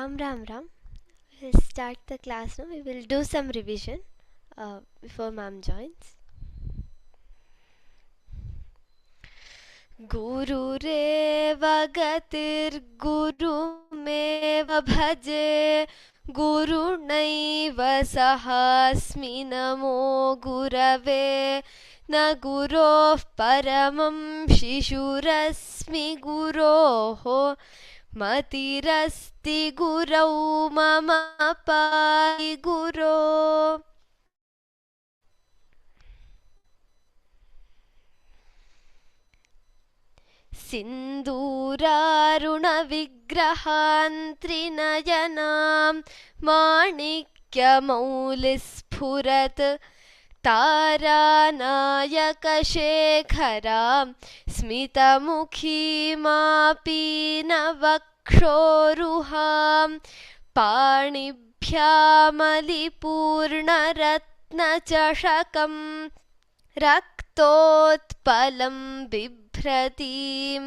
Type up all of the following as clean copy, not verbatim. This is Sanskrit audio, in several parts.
Ram. We'll start the class now. We will do some revision before ma'am joins. गुरुरेव गतिर्गुरुमेव भजे गुरुणैव सहास्मि नमो गुरवे न गुरोः परमं शिशुरस्मि गुरोः मतिरस्ति गुरौ मम पाहि गुरो सिन्दूरारुणविग्रहान्त्रिनयनां माणिक्यमौलिस्फुरत् तारानायकशेखरां स्मितमुखीमापीनवक्षोरुहां पाणिभ्यामलिपूर्णरत्नचषकं रक्तोत्पलं बिभ्रतीं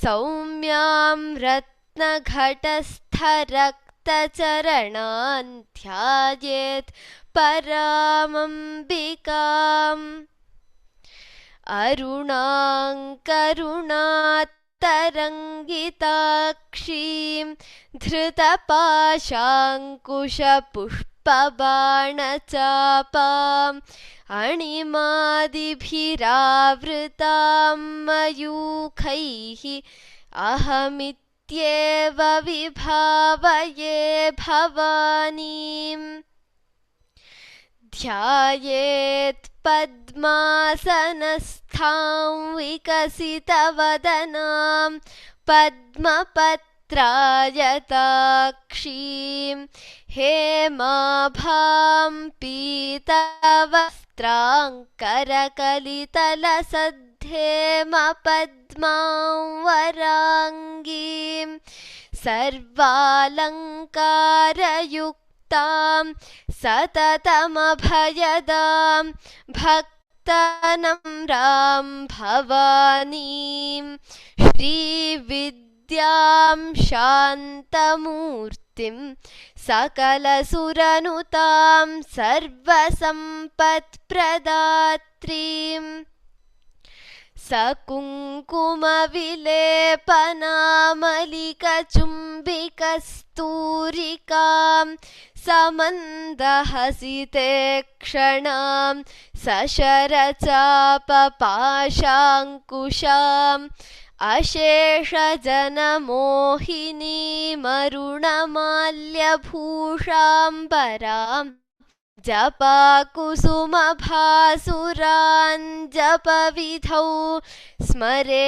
सौम्यां रत्नघटस्थरक्तचरणान् ध्यायेत् परामम्बिकाम् अरुणाङ्करुणात्तरङ्गिताक्षीं धृतपाशाङ्कुशपुष्पबाणचापाम् अणिमादिभिरावृतां मयूखैः अहमित्येव विभावये भवानीम् ध्यायेत् पद्मासनस्थां विकसितवदनां पद्मपत्रायताक्षीं हेमाभां पीतावस्त्राङ्करकलितलसद्धेमपद्मां वराङ्गीं सर्वालङ्कारयुक्तां सततमभयदां भक्तनम्रां भवानीं श्रीविद्यां शान्तमूर्तिं सकलसुरनुतां सर्वसम्पत्प्रदात्रीं सकुङ्कुमविलेपनामलिकचुम्बिकस्तूरिकां समन्दहसिते क्षणां सशरचापपाशाङ्कुशाम् अशेषजनमोहिनीमरुणमाल्यभूषाम्बरां जपाकुसुमभासुरान् जपविधौ स्मरेदम्बिकाम्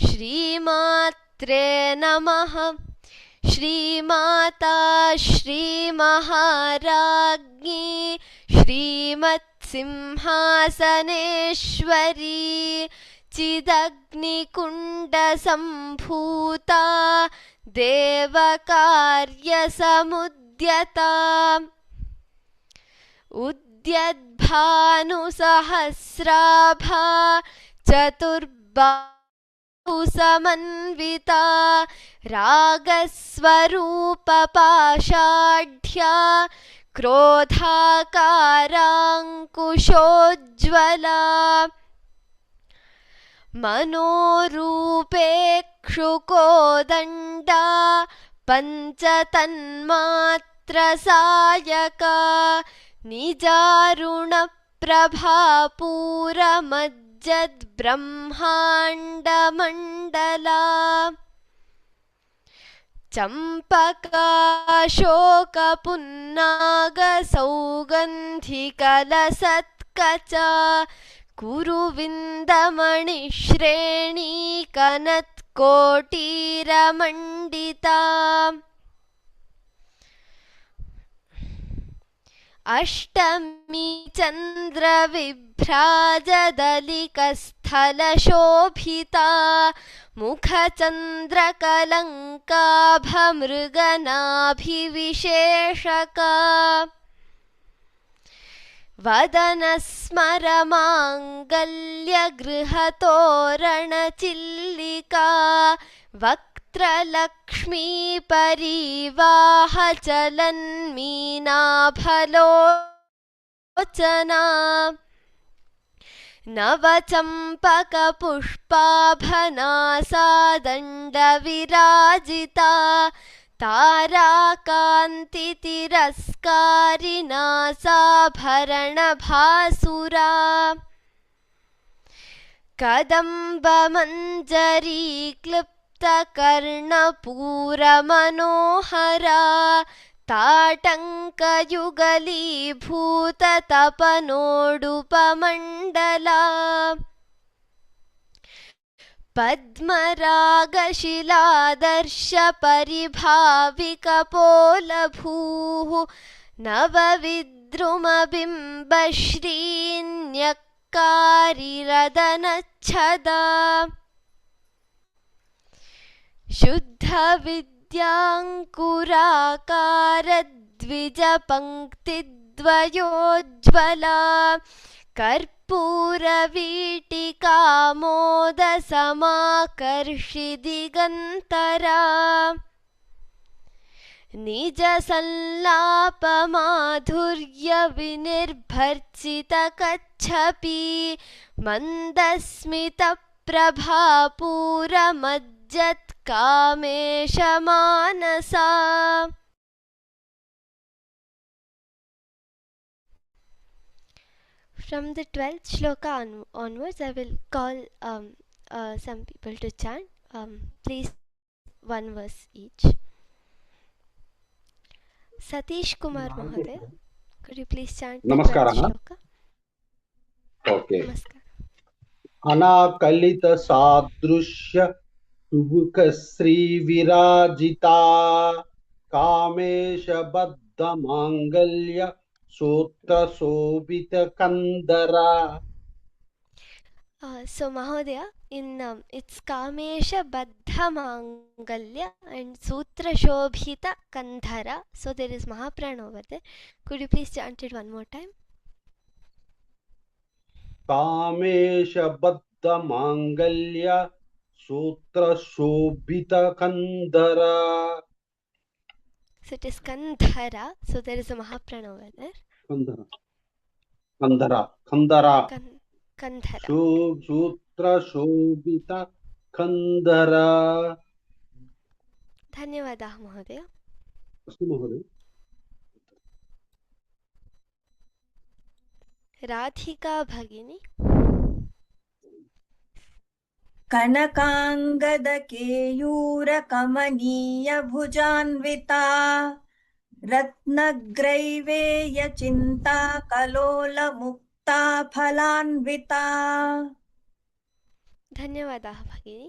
श्रीमात्रे नमः। श्रीमाता श्रीमहाराज्ञी श्रीमत्सिंहासनेश्वरी चिदग्निकुण्डसम्भूता देवकार्यसमुद्यता उद्यद्भानुसहस्राभा चतुर्बाहुसमन्विता रागस्वरूपपाषाढ्या क्रोधाकाराङ्कुशोज्ज्वला मनोरूपेक्षुकोदण्डा पञ्चतन्मात्रसायका निजारुणप्रभापूरमज्जद्ब्रह्माण्डमण्डला चम्पकाशोकपुन्नागसौगन्धिकलसत्कचा कुरुविन्दमणिश्रेणीकनत्कोटीरमण्डिता अष्टमी चन्द्रविभ्राजदलिकस्थलशोभिता मुखचन्द्रकलङ्काभमृगनाभिविशेषका वदनस्मरमाङ्गल्यगृहतोरणचिल्लिका वक्त्रलक्ष्मीपरीवाहचलन्मीनाफलोचना नवचम्पकपुष्पाभनासादण्डविराजिता ताराकान्तितिरस्कारिणा साभरणभासुरा कदम्बमञ्जरीक्लृप्तकर्णपूरमनोहरा ताटङ्कयुगलीभूततपनोडुपमण्डला पद्मरागशिलादर्शपरिभाविकपोलभूः नवविद्रुमबिम्बश्रीन्यक्कारिरदनच्छदा शुद्धविद्याङ्कुराकारद्विजपङ्क्तिद्वयोज्ज्वला कर्पूरवीटिकामोदसमाकर्षिदिगन्तरा निजसल्लापमाधुर्यविनिर्भर्त्सितकच्छपी मन्दस्मितप्रभापूरमज्जत्कामेशमानसा From the 12th shloka onwards, I will call some people to chant. Please, one verse each. Satish Kumar Mahodaya, could you please chant the 12th shloka? Okay. Namaskar. Anakalita sadrushya tubuk sri virajita kamesha baddha mangalya sotra sobita kandara. So Mahodaya, in it's Kamesha Baddha Mangalya and Sutra Shobhita Kandhara. So there is Mahaprana over there. Could you please chant it one more time? Kamesha baddha mangalya sutra shobhita kandhara. So it is Kandhara. So there is a Mahaprana over there. Kandhara. Kandhara. Sutra shobhita kandhara. Dhanyavadah Mahodaya. Astu Mahodaya. Radhika Bhagini. कनकाङ्गदकेयूरकमनीयभुजान्विता रत्नग्रैवेयचिन्ताकलोलमुक्ता फलान्विता. धन्यवादाः भगिनी.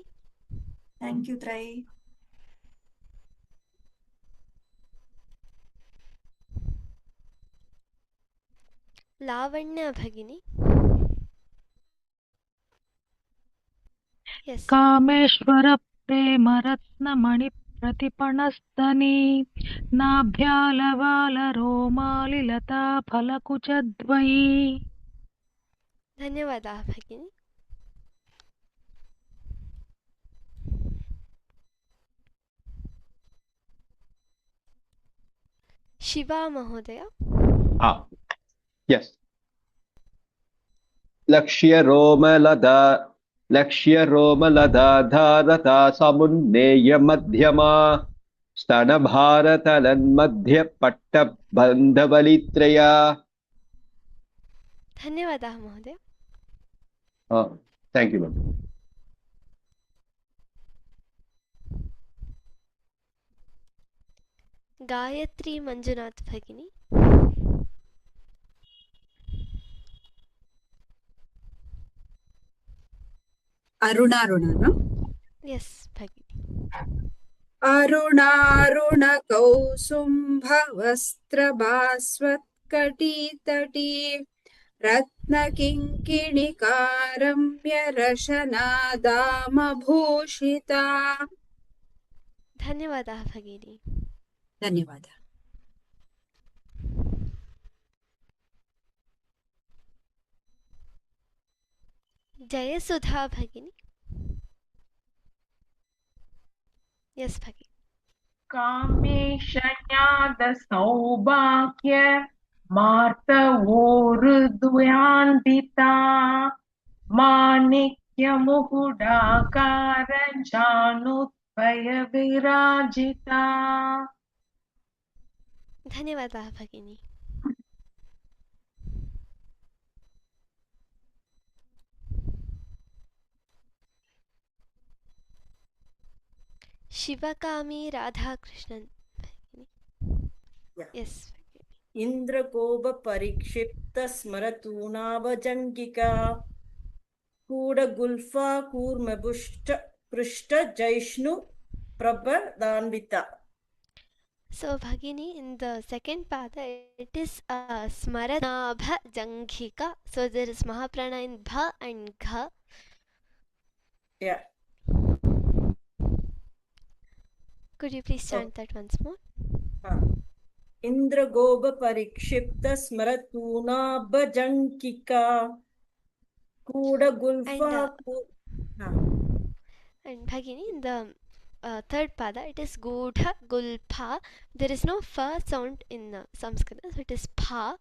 Thank you, Trai. Lavanya Bhagini. Yes. Kameshwar प्रेमरत्नमणि प्रतिपणस्तनी नाभ्यालवालरोमालिलता फलकुचद्वयी. धन्यवादाः भगिनी. शिवा महोदय. Yes. लक्ष्यरोमलदा समुन्नेय मध्यमा स्तनभारतलन्मध्ये पट्टबन्धबलित्रया. धन्यवादाः महोदय. Thank you, ma'am. Gayatri Manjunath भगिनी. अरुणारुणा. Yes, भगिनी. अरुणारुणकौसुम्भवस्त्रभास्वत्कटितटी रत्नकिङ्किणिकारम्यरशनादामभूषिता. धन्यवादाः भगिनी. धन्यवादः. Jayasudha Bhagini. Yes, Bhagini. कामेशन्याद सौभाग्य मार्तवोरुद्वयान्विता माणिक्यमुकुडाकार जानुद्वय विराजिता. धन्यवादः भगिनी. शिवकामी राधाकृष्णन् भगिनी. Yeah. Yes. इन्द्रकोपपरिक्षिप्त स्मरतूणावजङ्गिका कूडगुल्फा कूर्मपुष्ट पृष्ठ जैष्णु प्रभदान्विता. So Bhagini, in the second pada it is Smaranabha Janghika. So there is Mahaprana in Bha and Gha. Yeah. Could you please chant that once more? इन्द्रगोपपरिक्षिप्त स्मरतूणाभजङ्किका कूडगुल्फा And Bhagini, in the third pada it is Gudha Gulpha. There is no fa sound in Sanskrit, so it is pha.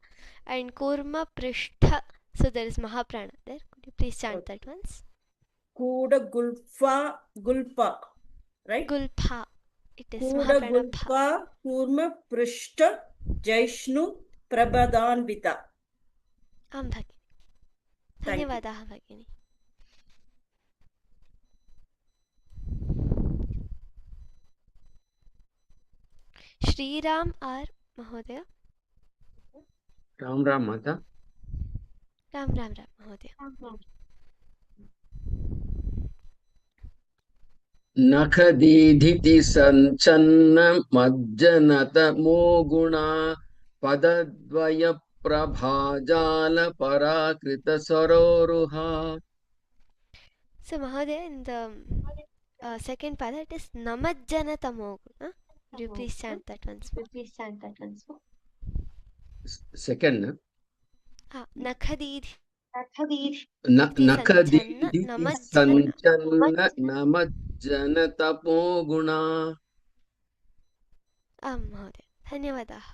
And Kurma Prishtha, so there is Mahaprana there. Could you please chant that once? कूडगुल्फा Gulpa, right? Gulpha. It is Mahaprana pha. कूडगुल्फा कूर्मपृष्ठ जैष्णु प्रभदान्विता. आं भगिनि. Thank you. धन्यवादाः भगिनि. श्रीराम आर् महोदय. राम राम माता. राम राम राम महोदय. नखदीधिति सञ्चन्न मज्जनत मोगुणा पदद्वय प्रभाजाल पराकृत सरोरुहा. So Mahodaya, in the second pada it is Namajjana Tamoguna. Could you please chant that once more? Second. Nakhadidhi. नखदीधिति सञ्चन्न नमज्जनत मोगुणा. आं महोदय. धन्यवादाः.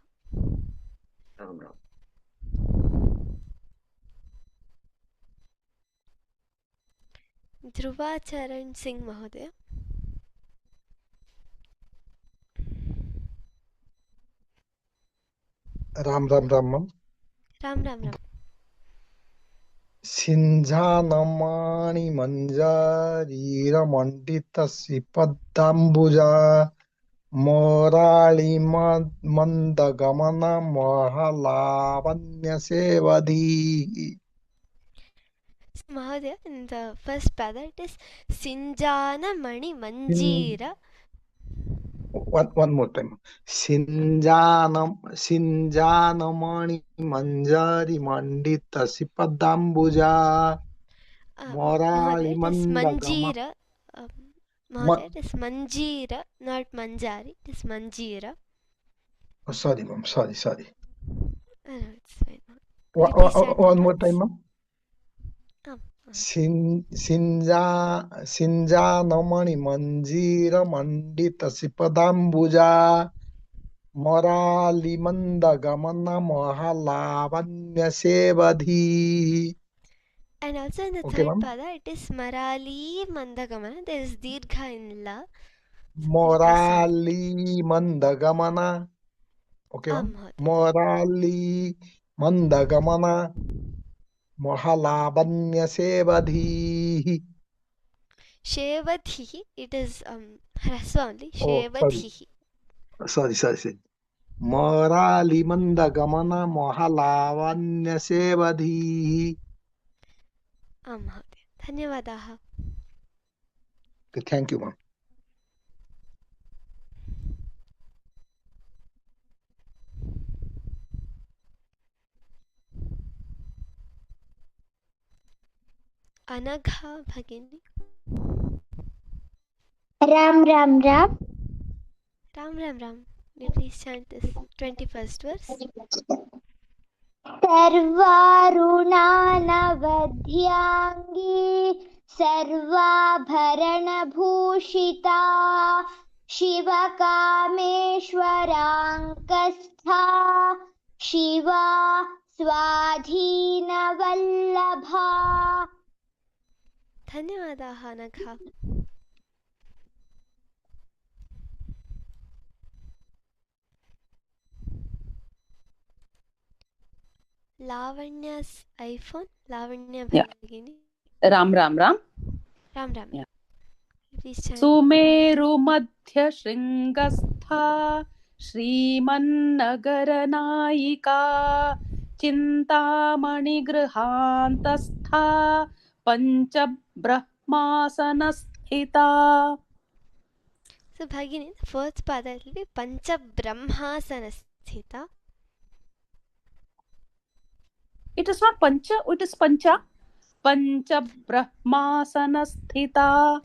राम राम. ध्रुवाचरण सिंह महोदय. Ram Ram Ram. Ram Ram Ram. सिंझानमाणि मंजरीरमण्डित श्रीपदाम्बुजा मोराळि मन्दगमन महलावण्यसेवधी. Mahodaya, in the first pada it is Sinjana Mani Manjeera. One more time. Sinjanamani manjari mandita sipadambuja morali Manjeera. Mahodaya, it is Manjeera, not Manjari. It is Manjeera. Oh, sorry, ma'am. Sorry. It's fine. One more time, ma'am. Sinjanamani manjira mandita sipadambuja morali mandagamana mahalavanya sevadhi. And also in the Okay, third ma'am. pada it is Marali Mandagamana. There is Dirgha in La. Morali mandagamana. Okay, ma'am. Morali mandagamana mahalavanya sevadhi. Shevadhi, it is Hraswa only. Oh, Shevadhi. sorry. Morali mandagamana mahalavanya sevadhi. Mahodaya. धन्यवादाः. Okay, thank you, ma'am. Anagha Bhagini. Ram Ram Ram. Ram Ram Ram. Will you please chant this 21st verse? सर्वारुणानवध्याङ्गी सर्वाभरणभूषिता शिवकामेश्वराङ्कस्था शिवा स्वाधीनवल्लभा। धन्यवादाः नघा। लावण्या's iPhone, लावण्य भगिनी। राम राम राम राम राम। Please chant. सुमेरु मध्य शृंगस्था श्रीमन्नगरनायिका Chintamani गृहान्तस्था पंचब्रह्मासनस्थिता। So Bhagini, the first pada will be Pancha Brahmasanasthita. It is not Pancha, it is Pancha. Pancha Brahmasanasthita.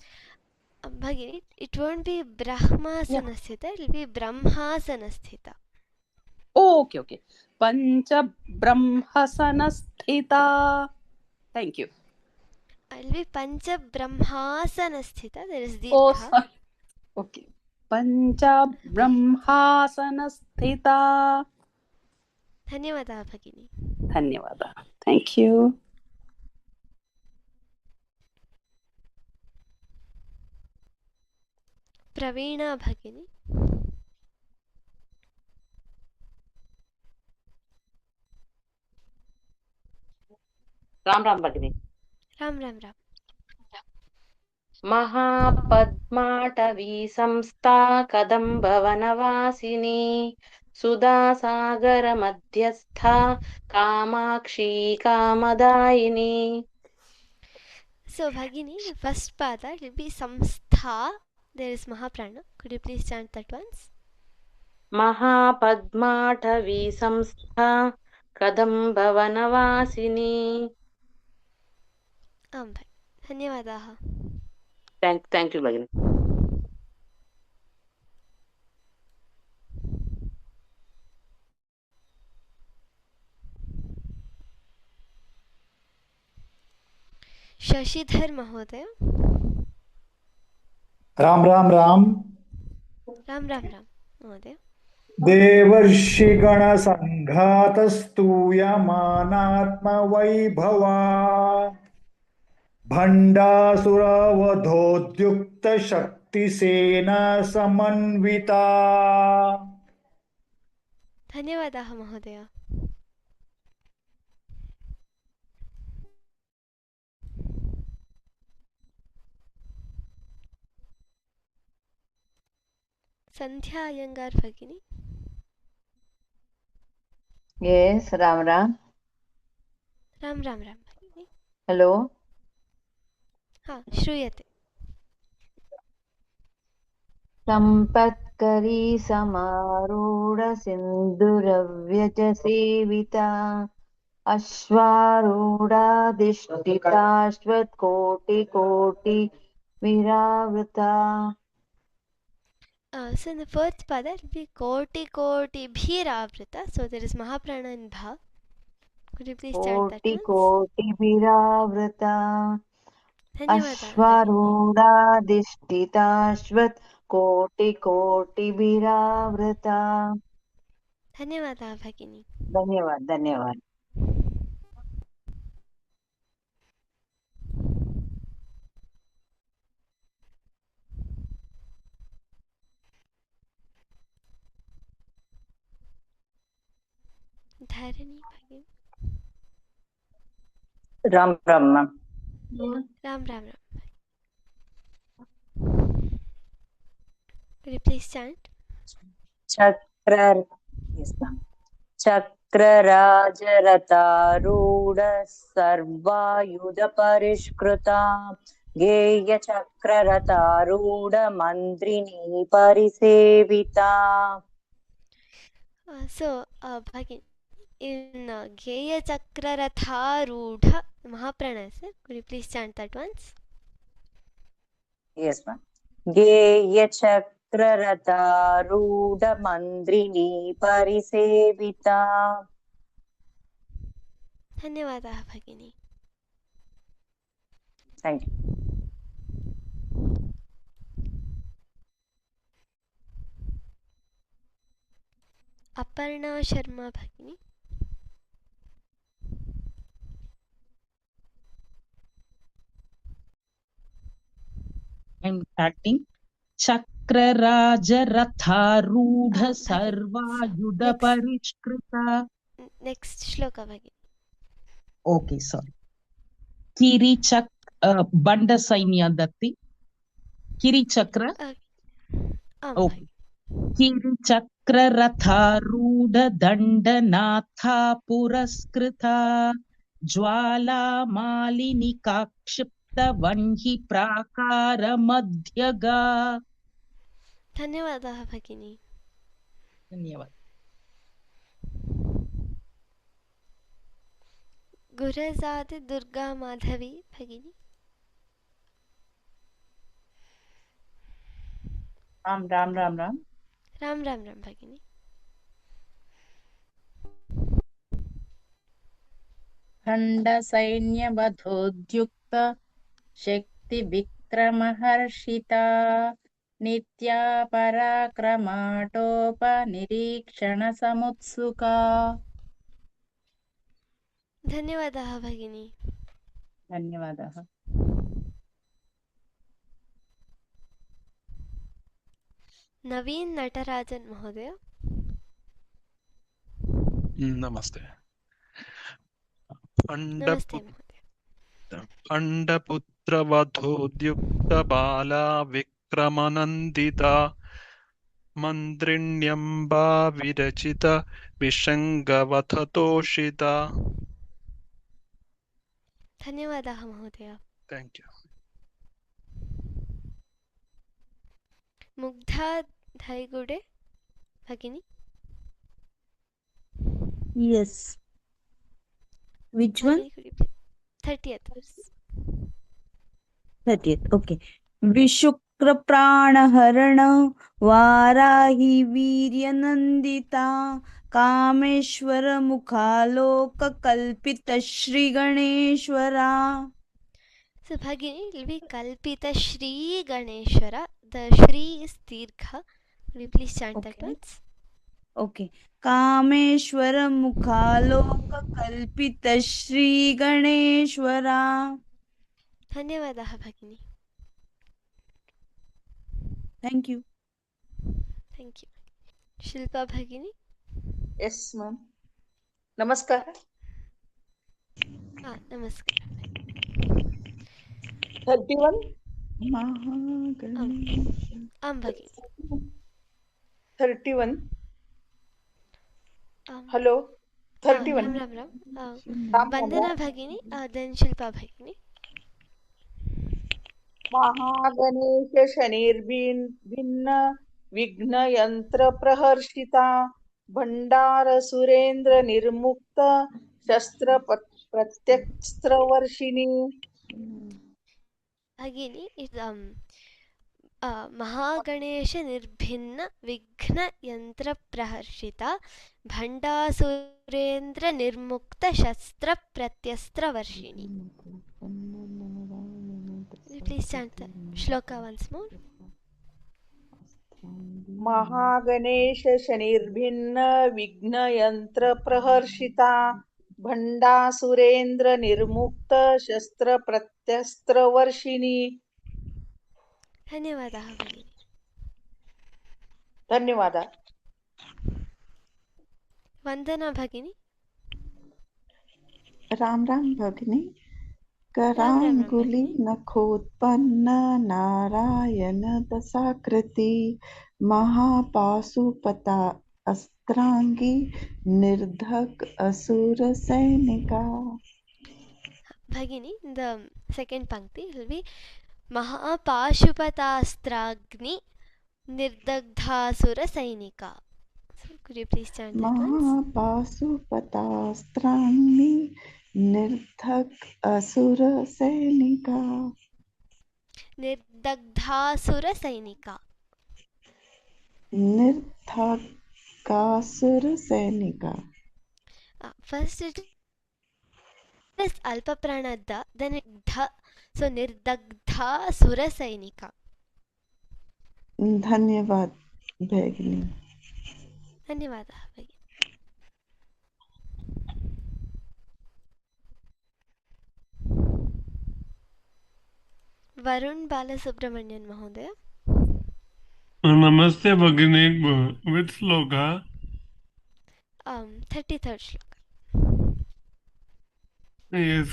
Bhagini, it won't be Brahmasanasthita, it will be Brahmasanasthita. Oh, okay, okay. Pancha Brahmasanasthita. Thank you. It will be Pancha Brahmasanasthita, there is the Oh, sorry. Okay. Pancha Brahmasanasthita. धन्यवादाः भगिनी। धन्यवादाः। Thank you. प्रवीणा भगिनी। राम राम भगिनी। राम राम राम। महापद्माटवी संस्था कदम्बवनवासिनी Sudhasagar मध्यस्था Kamakshi कामदायिनी। So Bhagini, the first pada will be Samstha. There is Mahaprana. Could you please chant that once? महापद्माटवी संस्था कदम्बवनवासिनी। आं भाई, धन्यवादाः। Thank you भगिनी। शशिधर महोदय। राम राम राम। राम राम राम महोदय। देवर्षिगणसङ्घातस्तूयमानात्मवैभवा भण्डासुरवधोद्युक्तशक्तिसेना समन्विता। धन्यवादाः महोदय। संध्या अयंगार भगिनी। Yes, Ram Ram. Ram Ram Ram भगिनी। Hello. हाँ, श्रूयते। संपत्करी समारूढ सिन्दूरव्यज सेविता अश्वारूढाधिष्ठिताश्वत्कोटि विरावृता। So in the first pada it will be Koti Bhiravrita. So there is Mahaprana in Bha. Could you please chant that once? Koti Bhiravrita धन्यवादाः। अश्वारूढाधिष्ठिताश्वत्कोटि विरावृता। धन्यवादाः भगिनी। धन्यवाद धन्यवाद। धारिणी भगिनी। Ram Ram ma'am. Ram Ram Ram. Could you please chant? चक्रराजरथारूढ सर्वायुध परिष्कृता गेय चक्ररथारूढ मन्त्रिणी परिसेविता। So Bhagini, in Geya Chakraratharudha Mahaprana, sir. Could you please chant that once? Yes ma'am. गेय चक्ररथारूढ मन्त्रिणी परिसेविता। धन्यवादः भगिनी। Thank you. अपर्णा शर्मा भगिनी। I'm starting. चक्रराजरथारूढ सर्वायुध परिष्कृता. नेक्स्ट श्लोक भगिनी। Okay, sorry. किरिचक् बण्डसैन्य दत्ति. किरिचक्र. Okay. किरिचक्ररथारूढ दण्डनाथा पुरस्कृता ज्वालामालिनिकाक्षिप्त वह्नि प्राकारमध्यगा. धन्यवादः भगिनी। धन्यवाद। गुरजाद दुर्गा माधवी भगिनी। राम राम राम राम राम राम राम भगिनी। खण्डसैन्यवधोद्युक्त शक्तिविक्रमहर्षिता नित्या पराक्रमाटोपनिरीक्षणसमुत्सुका. धन्यवादः भगिनी। धन्यवादः। नवीन नटराजन महोदय। नमस्ते। नमस्ते महोदय। अण्डपुत्रवधोद्युक्तबाला विक्रमनन्दिता मन्त्रिण्यम्बा विरचित विशङ्गवथतोषिता. धन्यवादः महोदय। Thank you. मुग्धा धैगुडे भगिनी। Yes. Which one? 30th verse. 30th. Okay. विशुक्रप्राणहरण वाराहि वीर्यनन्दिता Kameshwar मुखालोककल्पित श्रीगणेश्वरा. So Bhagini, it will be Kalpita Shri Ganeshwara. The Shri is Dirgha. Will you please chant that once? Okay. Kameshwar मुखालोककल्पित श्रीगणेश्वरा. धन्यवादः भगिनी। Thank you. Thank you. Shilpa भगिनी। Yes, ma'am. नमस्कार. नमस्कार। 31. आं भगिनी। 31. Hello. 31. राम राम राम। वंदना भगिनी, then शिल्पा भगिनी। महागणेश शनिर्भिन्न विघ्न यंत्र प्रहर्षिता भंडार सुरेंद्र निर्मुक्त शस्त्र प्रत्यस्त्र वर्षिणी. भगिनी, महागणेश निर्भिन्न विघ्न यंत्र प्रहर्षिता भंडासुरेंद्र निर्मुक्त शस्त्र प्रत्यस्त्र Varshini. Please chant the shloka once more. Mahaganesh शनिर्भिन्न विघ्न यंत्र प्रहर्षिता भंडासुरेंद्र निर्मुक्त शस्त्र प्रत्यस्त्र वर्षिणी. धन्यवादः भगिनी। धन्यवादः। वंदना भगिनी। राम राम भगिनी। करांगुली नखोत्पन्न नारायण दशाकृति महापाशुपता अस्त्रांगी निर्धक असुर सैनिका. Bhagini, the second pankti will be Mahapashupatastragni Nirdagdhasura Sainika. So could you please chant that once? महापाशुपतास्त्रांगी निर्धक असुर सैनिका. Nirdagdhasura Sainika. निर्धकासुर सैनिका. First it is alpa prana da, then it dha. So nirdagdha sura sainika. धन्यवाद भगिनी. धन्यवादः भगिनी. वरुण बालसुब्रमण्यन महोदय. Namaste Bhagini. Which sloka? 33rd shloka. Yes,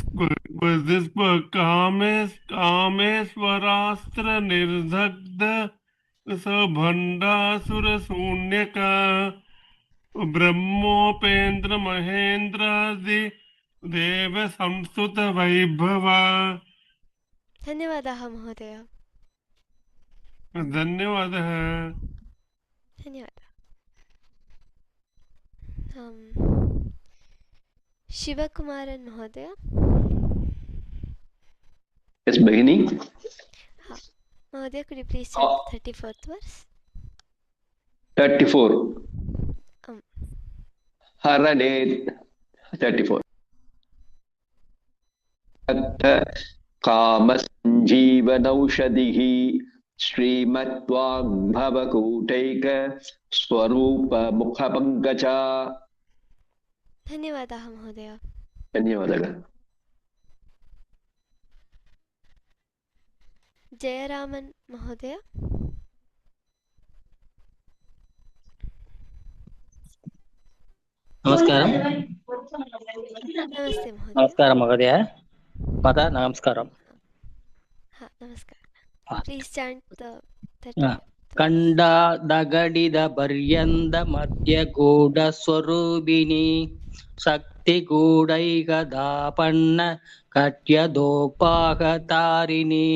was this Kameswarastra Nirdhagda Sabhandasura Sunyaka Brahmopendra Mahendra Deva Samstuta Vaibhava. धन्यवादः महोदय. धन्यवादः. धन्यवादः. शिवकुमारन महोदय. Yes, Bhagini. Mहोदय, could you please chant 34th verse? 34. Harane 34. कामसञ्जीवनौषधिः श्रीमद्वाग्भवकूटैक स्वरूपमुखपङ्कजा. धन्यवादः महोदय. धन्यवादः. जयरामन महोदय. नमस्कारं. नमस्ते महोदय. नमस्कारं महोदय. माता नमस्कारं. हाँ, नमस्कार. Please chant the 30. ಕಂಡದಗಡಿದ ಪರ್ಯಂದ ಮಧ್ಯಗೂಢ ಸ್ವರೂಪಿಣಿ ಶಕ್ತಿಗೂಢೈಕದಾಪನ್ನ ಕಟ್ಯದೋಪಾಹತಾರಿಣಿ.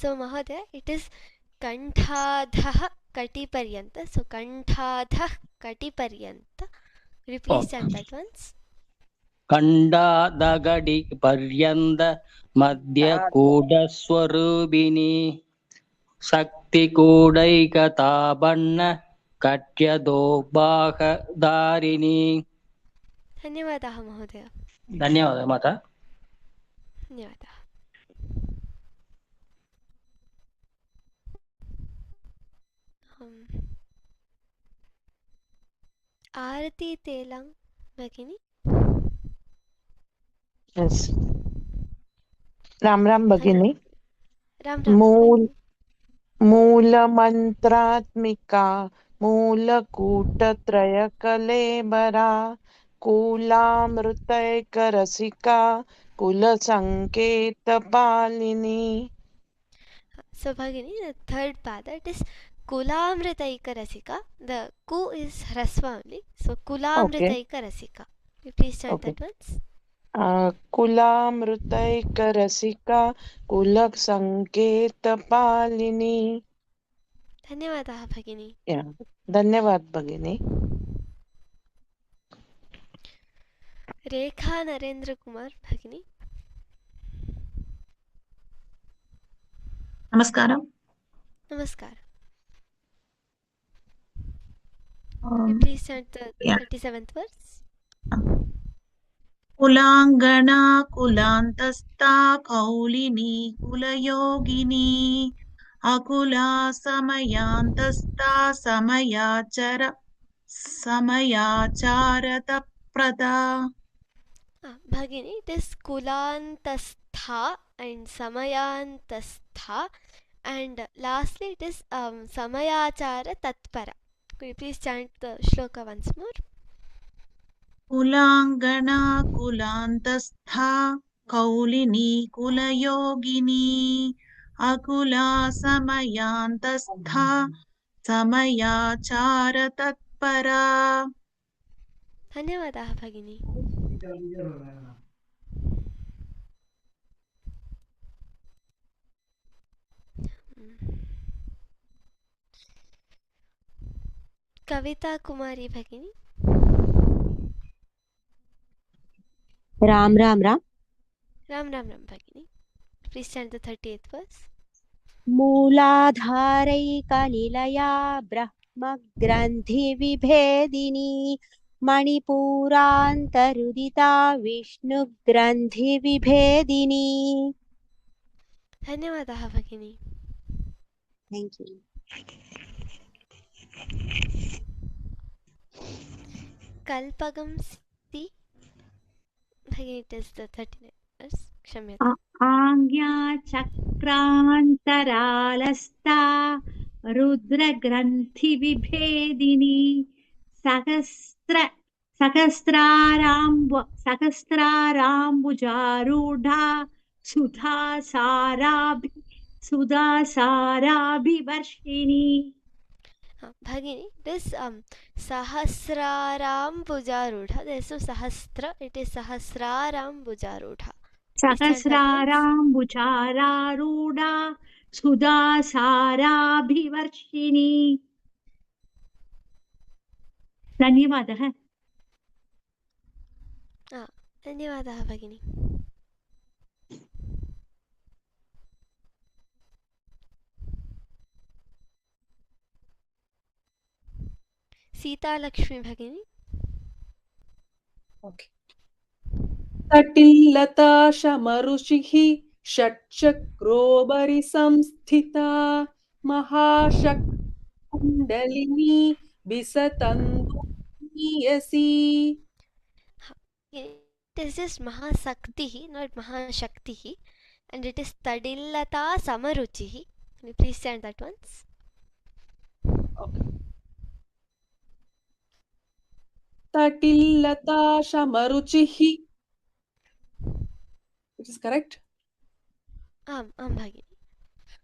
So Mahodaya, it is Kantadhah Kati Paryanta. So Kantadhah Kati Paryanta. Could you please chant that once? ಕಂಡದಗಡಿ ಪರ್ಯಂದ ಮಧ್ಯಗೂಢ ಸ್ವರೂಪಿಣಿ ಶಕ್ತಿಗೂಢೈಕತಾಪನ್ನ ಕಟ್ಯದೋಪಾಹತಾರಿಣಿ. धन्यवादः महोदय. ಧನ್ಯವಾದ ಮಾತಾ. धन्यवादः. आरती तेलंग भगिनी. Yes. राम राम भगिनी. Ram मूलमन्त्रात्मिका मूलकूटत्रयकलेबरा कुलामृतैकरसिका कुलसङ्केतपालिनी. So Bhagini, the third pada, it is Kulamritaika Rasika. The ku is Hrasva only. So Kulamritaika Rasika. You please chant that once. कुलामृतैकरसिका कुलसङ्केतपालिनी. धन्यवादः भगिनी. धन्यवाद भगिनी. रेखा नरेंद्र कुमार भगिनी. नमस्कारं. नमस्कार. You please chant the 37th verse. कुलाङ्गना कुलान्तस्था कौलिनी कुलयोगिनी Akula समयान्तस्था समयाचारतप्रदा. Bhagini, it is Kulantastha and Samayantastha, and lastly it is Samayachara Tatpara. Could you please chant the shloka once more? कुलाङ्गना कुलान्तस्था कौलिनी कुलयोगिनी Akula समयान्तस्था समयाचारतत्परा. धन्यवादः भगिनी. कविता कुमारी भगिनी. राम राम राम. राम राम राम भगिनी. Please chant the 38th verse. मूलाधारैकनिलया ब्रह्मग्रन्थिविभेदिनी मणिपूरान्तरुदिता विष्णुग्रन्थिविभेदिनी। धन्यवादः भगिनी। Thank you. कल्पगं सी भगिनी, इट इज द 39 क्षम्यताम्। आज्ञा चक्रान्तरालस्ता रुद्रग्रन्थिविभेदिनी सहस्राराम्बुजारूढा सुधासाराभिवर्षिणी। Bhagini, this Sahasraram Bhujarudha, there is no Sahasra, it is Sahasraram Bhujarudha. सहस्राराम्बुजारूढा सुधासाराभिवर्षिणी। धन्यवादः। धन्यवादः भगिनी। सीता लक्ष्मी भगिनी। ओके। तटिल्लता शमरुचिः षट्चक्रोबरि संस्थिता महाशक्तिकुण्डलिनी विसतन्दुनीयसी। This is Mahasaktihi, not Mahashaktihi, and it is Tadillata Samaruchihi. Can you please chant that once? Okay. Tatillata Shamaruchihi. It is correct? Bhagini.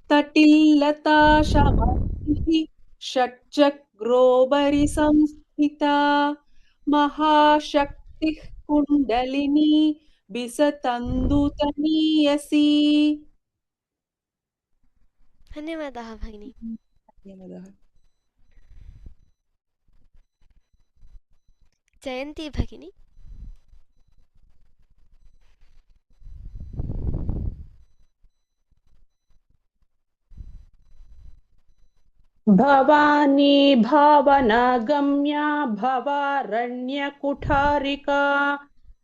Tatillata Shamaruchihi Shatchakrobari Samsthita Mahashakti Kundalini Bisatandutaniyasi. धन्यवादः भगिनी। धन्यवादः। जयंती भगिनी। भवानी भावनागम्या भवारण्यकुठारिका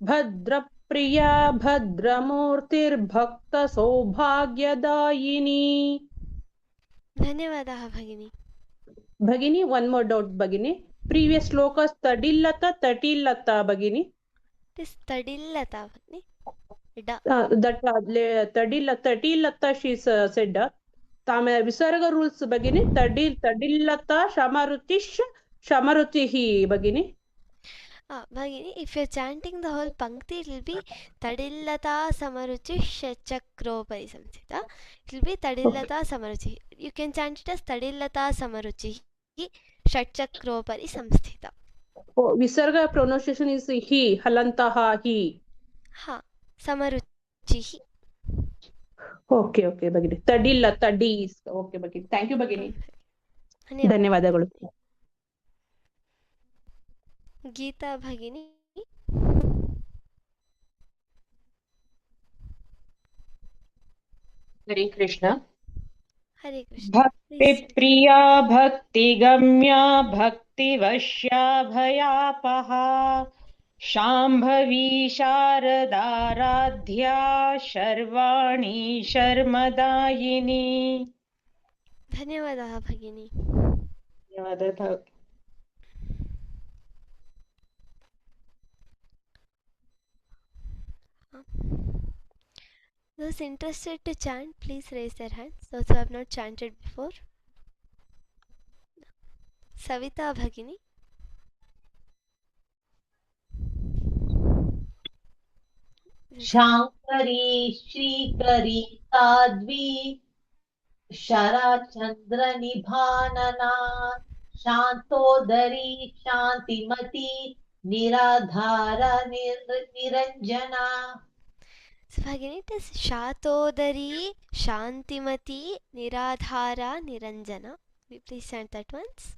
भद्रप्रिया भद्रमूर्तिर्भक्तसौभाग्यदायिनी। धन्यवादः भगिनी। भगिनी, one more doubt भगिनी. Previous slokas tadillata tatilata भगिनी. It is tadillata भगिनी. That tatilata she said. Tame विसर्ग रूल्स भगिनी. तडिल्लता शमरुतिश शमरुतिहि भगिनी. Bhagini, if you are chanting the whole pankti, it will be Tadillata Samaruchi Shachakropari Samsita. It will be Tadillata Samaruchi. You can chant it as Tadillata Samaruchi Shachakropari Samsthita. Oh, Visarga pronunciation is he, halantaha he. Ha, Samaruchi. Okay, okay, Bagini. Tadillata D. Okay, Bagini. Thank you, Bagini. ಧನ್ಯವಾದಗಳು. गीता भगिनी। हरे कृष्ण। हरे कृष्ण। भक्ति प्रिया भक्तिगम्या भक्तिवश्या भयापहा शाम्भवी शारदाराध्या शर्वाणी शर्मदायिनी। धन्यवादः भगिनी। धन्यवादः। Those interested to chant, please raise their hands. Those who have not chanted before. Savita Bhagini. Shankari श्रीकरी साध्वी Sharatchandra निभानना शांतोदरी शांतिमती निराधारा Niranjana. So Bhagini, it is Shatodari, Shantimati, Niradhara, Niranjana. Will you please chant that once?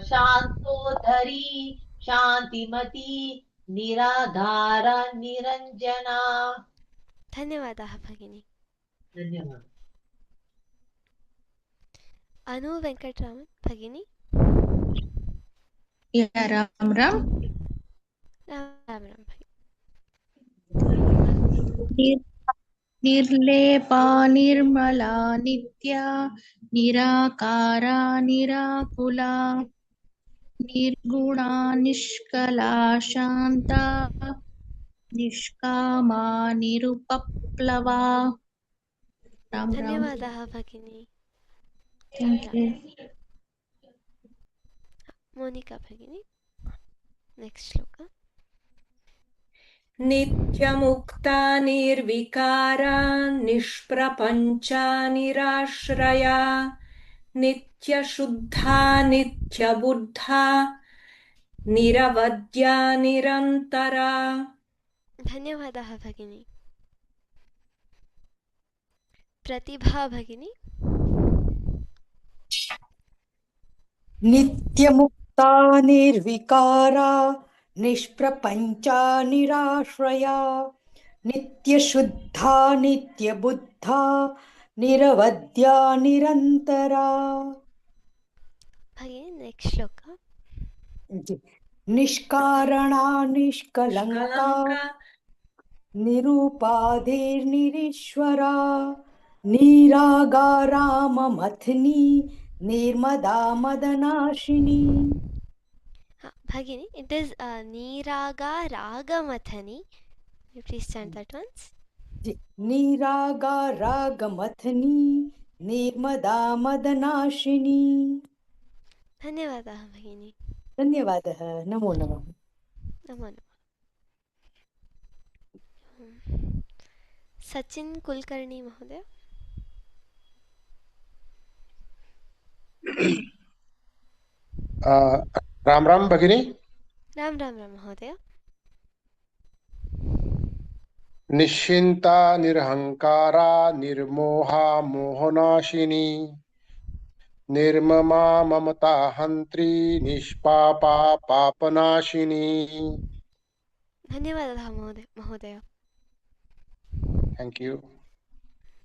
शांतोदरी शांतिमती निराधारा Niranjana. धन्यवादः भगिनी। धन्यवाद। अनु वेंकटरामन भगिनी। Yeah, Ram Ram. Ram Ram भाई निर्लेपा निर्मला नित्या निराकारा निराकुला निर्गुणा निष्कला शांता निष्कामा निरुपप्लवा. राम राम. धन्यवादः भगिनी. Thank you. मोनिका भगिनी नेक्स्ट श्लोक. नित्यमुक्ता निर्विकारा निष्प्रपञ्चा निराश्रया नित्यशुद्धा नित्यबुद्धा निरवद्या निरन्तरा. धन्यवादः भगिनी. प्रतिभा भगिनी. नित्यमुक्ता निर्विकारा निष्प्रपञ्चा निराश्रया नित्यशुद्धा नित्यबुद्धा निरवद्या निरन्तरा. भगिनी नेक्स्ट श्लोक. निष्कारणा निष्कलङ्का निरुपाधिर्निरीश्वरा निरागारा ममथनी निर्मदा मदनाशिनी. Bhagini, it is Niraga Ragamathani. Please chant that once. Niraga Ragamathani Nirmada Madanashini. Dhanyavadah Bhagini. Dhanyavadah. Namo Namah. Namo Namah. Sachin Kulkarni Mahodaya. Ram Ram भगिनी. राम राम राम महोदय. निश्चिंता निरहंकारा निर्मोहा मोहनाशिनी निर्ममा ममता हंत्री निष्पापा पापनाशिनी. धन्यवादः महोदय. Thank you.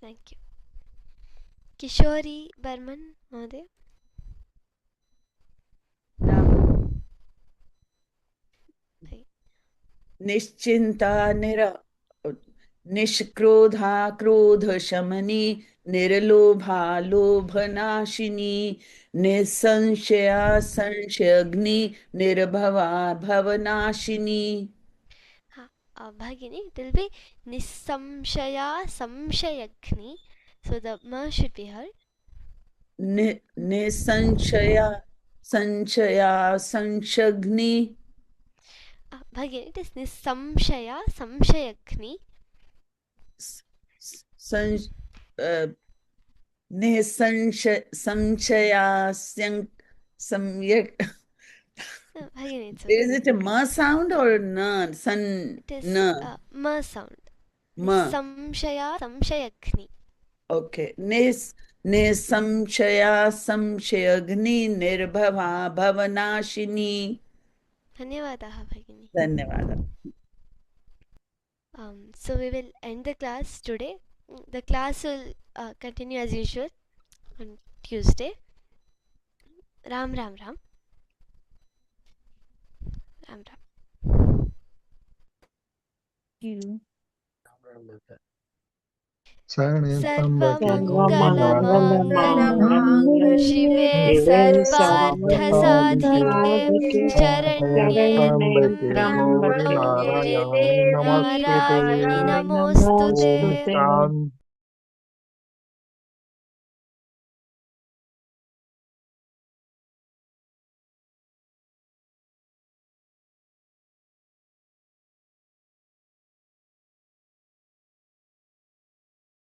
Thank you. Kishori Barman महोदय. निश्चिंता निष्क्रोधा क्रोध शमनी निर्लोभा लोभनाशिनी निसंशया संशयग्नि निर्भवा भवनाशिनी. Bhagini, it will be Nisamshaya Samshayagni. So the ma should be heard. Nisanshaya Sanshaya Sanshagni. Bhagini, it is Nisamshaya Samshayagni. Samshaya Samyak. Is it a ma sound or na? It is ma sound. Ma. Samshaya Samshayagni. Okay. Nisamshaya Samshayagni Nirbhava Bhavanashini. Dhanyavadah Bhagini. Dhanyavadah. So we will end the class today. The class will continue as usual on Tuesday. Ram Ram Ram. Ram Ram. सर्वमङ्गलमाङ्गल्ये शिवे सर्वार्थसाधिके शरण्ये त्र्यम्बके नारायणि नमोस्तुते.